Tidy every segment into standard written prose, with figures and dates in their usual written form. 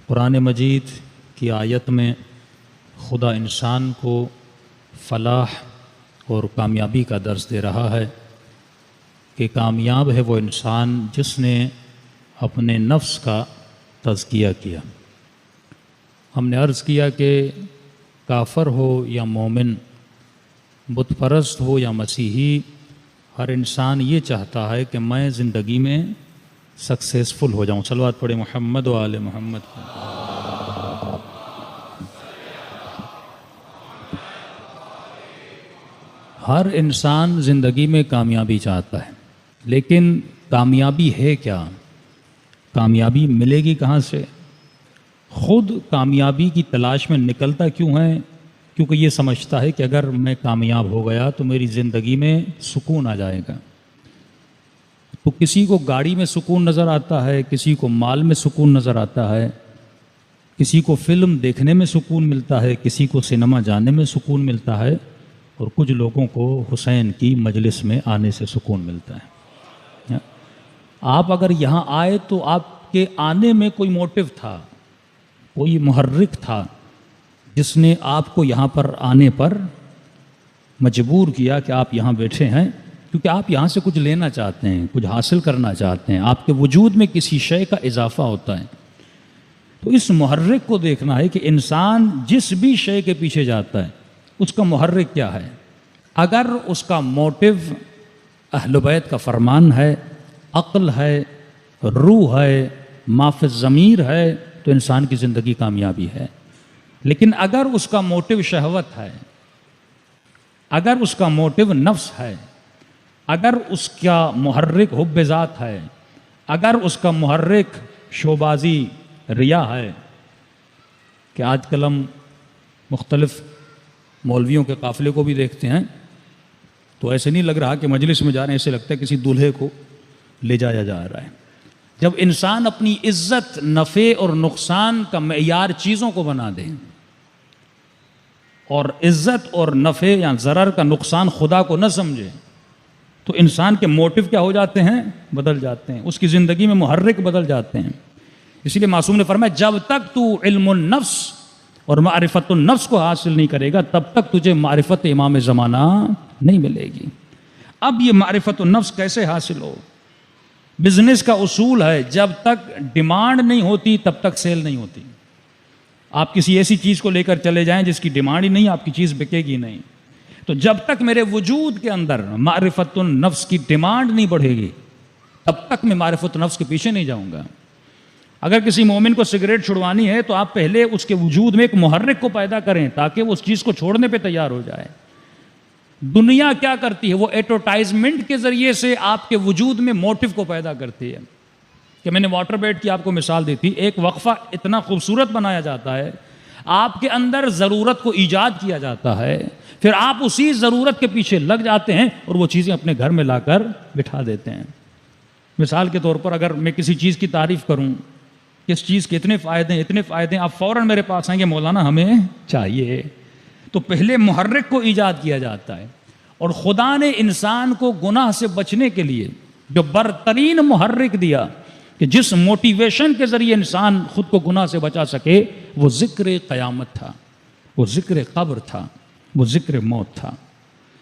قرآن مجید کی آیت میں خدا انسان کو فلاح اور کامیابی کا درس دے رہا ہے کہ کامیاب ہے وہ انسان جس نے اپنے نفس کا تزکیہ کیا۔ ہم نے عرض کیا کہ کافر ہو یا مومن، بت پرست ہو یا مسیحی، ہر انسان یہ چاہتا ہے کہ میں زندگی میں سکسیسفل ہو جاؤں۔ صلوات پڑھیں محمد و آل محمد۔ ہر انسان زندگی میں کامیابی چاہتا ہے، لیکن کامیابی ہے کیا؟ کامیابی ملے گی کہاں سے؟ خود کامیابی کی تلاش میں نکلتا کیوں ہے؟ کیونکہ یہ سمجھتا ہے کہ اگر میں کامیاب ہو گیا تو میری زندگی میں سکون آ جائے گا۔ تو کسی کو گاڑی میں سکون نظر آتا ہے، کسی کو مال میں سکون نظر آتا ہے، کسی کو فلم دیکھنے میں سکون ملتا ہے، کسی کو سینما جانے میں سکون ملتا ہے، اور کچھ لوگوں کو حسین کی مجلس میں آنے سے سکون ملتا ہے۔ آپ اگر یہاں آئے تو آپ کے آنے میں کوئی موٹیو تھا، کوئی محرک تھا جس نے آپ کو یہاں پر آنے پر مجبور کیا کہ آپ یہاں بیٹھے ہیں، کیونکہ آپ یہاں سے کچھ لینا چاہتے ہیں، کچھ حاصل کرنا چاہتے ہیں، آپ کے وجود میں کسی شے کا اضافہ ہوتا ہے۔ تو اس محرک کو دیکھنا ہے کہ انسان جس بھی شے کے پیچھے جاتا ہے اس کا محرک کیا ہے۔ اگر اس کا موٹیو اہل بیت کا فرمان ہے، عقل ہے، روح ہے، ما فی الضمیر ہے، تو انسان کی زندگی کامیابی ہے۔ لیکن اگر اس کا موٹیو شہوت ہے، اگر اس کا موٹیو نفس ہے، اگر اس کا محرک حب ذات ہے، اگر اس کا محرک شوبازی ریا ہے، کہ آج کل ہم مختلف مولویوں کے قافلے کو بھی دیکھتے ہیں تو ایسے نہیں لگ رہا کہ مجلس میں جا رہے ہیں، ایسے لگتا ہے کسی دولہے کو لے جایا جا رہا ہے۔ جب انسان اپنی عزت، نفع اور نقصان کا معیار چیزوں کو بنا دے، اور عزت اور نفع یا ضرر کا نقصان خدا کو نہ سمجھے، تو انسان کے موٹیو کیا ہو جاتے ہیں؟ بدل جاتے ہیں، اس کی زندگی میں محرک بدل جاتے ہیں۔ اسی لیے معصوم نے فرمایا جب تک تو علم النفس اور معرفت النفس کو حاصل نہیں کرے گا تب تک تجھے معرفت امام زمانہ نہیں ملے گی۔ اب یہ معرفت النفس کیسے حاصل ہو؟ بزنس کا اصول ہے جب تک ڈیمانڈ نہیں ہوتی تب تک سیل نہیں ہوتی۔ آپ کسی ایسی چیز کو لے کر چلے جائیں جس کی ڈیمانڈ ہی نہیں، آپ کی چیز بکے گی نہیں۔ تو جب تک میرے وجود کے اندر معرفت النفس کی ڈیمانڈ نہیں بڑھے گی تب تک میں معرفت النفس کے پیچھے نہیں جاؤں گا۔ اگر کسی مومن کو سگریٹ چھڑوانی ہے تو آپ پہلے اس کے وجود میں ایک محرک کو پیدا کریں تاکہ وہ اس چیز کو چھوڑنے پہ تیار ہو جائے۔ دنیا کیا کرتی ہے؟ وہ ایڈورٹائزمنٹ کے ذریعے سے آپ کے وجود میں موٹیو کو پیدا کرتی ہے۔ کہ میں نے واٹر بیڈ کی آپ کو مثال دی تھی، ایک وقفہ اتنا خوبصورت بنایا جاتا ہے، آپ کے اندر ضرورت کو ایجاد کیا جاتا ہے، پھر آپ اسی ضرورت کے پیچھے لگ جاتے ہیں اور وہ چیزیں اپنے گھر میں لا کر بٹھا دیتے ہیں۔ مثال کے طور پر اگر میں کسی چیز کی تعریف کروں، کس چیز کے اتنے فائدے ہیں، آپ فوراً میرے پاس آئیں گے مولانا ہمیں چاہیے۔ تو پہلے محرک کو ایجاد کیا جاتا ہے، اور خدا نے انسان کو گناہ سے بچنے کے لیے جو برترین محرک دیا کہ جس موٹیویشن کے ذریعے انسان خود کو گناہ سے بچا سکے، وہ ذکر قیامت تھا، وہ ذکر قبر تھا، وہ ذکر موت تھا۔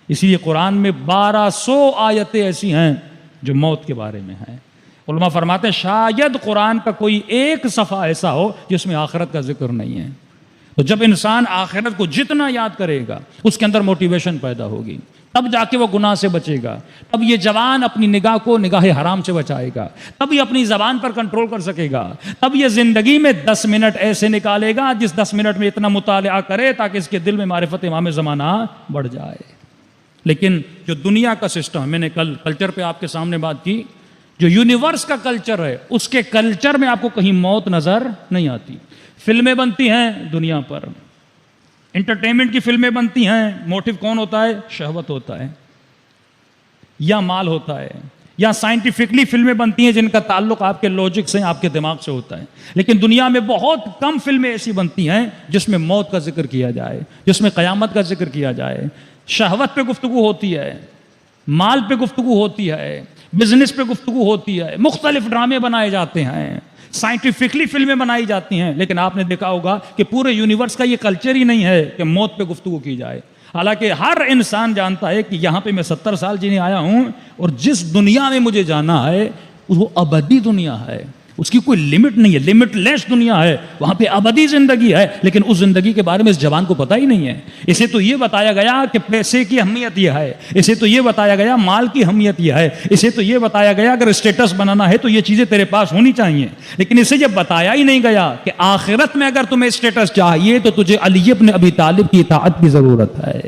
اسی لیے قرآن میں 1200 آیتیں ایسی ہیں جو موت کے بارے میں ہیں۔ علماء فرماتے ہیں شاید قرآن کا کوئی ایک صفحہ ایسا ہو جس میں آخرت کا ذکر نہیں ہے۔ تو جب انسان آخرت کو جتنا یاد کرے گا اس کے اندر موٹیویشن پیدا ہوگی، تب جا کے وہ گناہ سے بچے گا، تب یہ جوان اپنی نگاہ کو نگاہ حرام سے بچائے گا، تب یہ اپنی زبان پر کنٹرول کر سکے گا، تب یہ زندگی میں 10 منٹ ایسے نکالے گا جس 10 منٹ میں اتنا مطالعہ کرے تاکہ اس کے دل میں معرفت امام زمانہ بڑھ جائے۔ لیکن جو دنیا کا سسٹم، میں نے کل کلچر پہ آپ کے سامنے بات کی، جو یونیورس کا کلچر ہے اس کے کلچر میں آپ کو کہیں موت نظر نہیں آتی۔ فلمیں بنتی ہیں دنیا پر، انٹرٹینمنٹ کی فلمیں بنتی ہیں، موٹیو کون ہوتا ہے؟ شہوت ہوتا ہے یا مال ہوتا ہے، یا سائنٹیفکلی فلمیں بنتی ہیں جن کا تعلق آپ کے لاجک سے، آپ کے دماغ سے ہوتا ہے۔ لیکن دنیا میں بہت کم فلمیں ایسی بنتی ہیں جس میں موت کا ذکر کیا جائے، جس میں قیامت کا ذکر کیا جائے۔ شہوت پہ گفتگو ہوتی ہے، مال پہ گفتگو ہوتی ہے، بزنس پہ گفتگو ہوتی ہے، مختلف ڈرامے بنائے جاتے ہیں، سائنٹیفکلی فلمیں بنائی جاتی ہیں، لیکن آپ نے دیکھا ہوگا کہ پورے یونیورس کا یہ کلچر ہی نہیں ہے کہ موت پہ گفتگو کی جائے. حالانکہ ہر انسان جانتا ہے کہ یہاں پہ میں 70 سال جینے آیا ہوں، اور جس دنیا میں مجھے جانا ہے وہ ابدی دنیا ہے، اس کی کوئی لمٹ نہیں ہے، لمٹ لیس دنیا ہے، وہاں پہ ابدی زندگی ہے. لیکن اس زندگی کے بارے میں اس جوان کو پتہ ہی نہیں ہے. اسے تو یہ بتایا گیا کہ پیسے کی اہمیت یہ ہے، اسے تو یہ بتایا گیا مال کی اہمیت یہ ہے، اسے تو یہ بتایا گیا اگر اسٹیٹس بنانا ہے تو یہ چیزیں تیرے پاس ہونی چاہیے. لیکن اسے جب بتایا ہی نہیں گیا کہ آخرت میں اگر تمہیں اسٹیٹس چاہیے تو تجھے علی ابن ابی طالب کی اطاعت کی ضرورت ہے.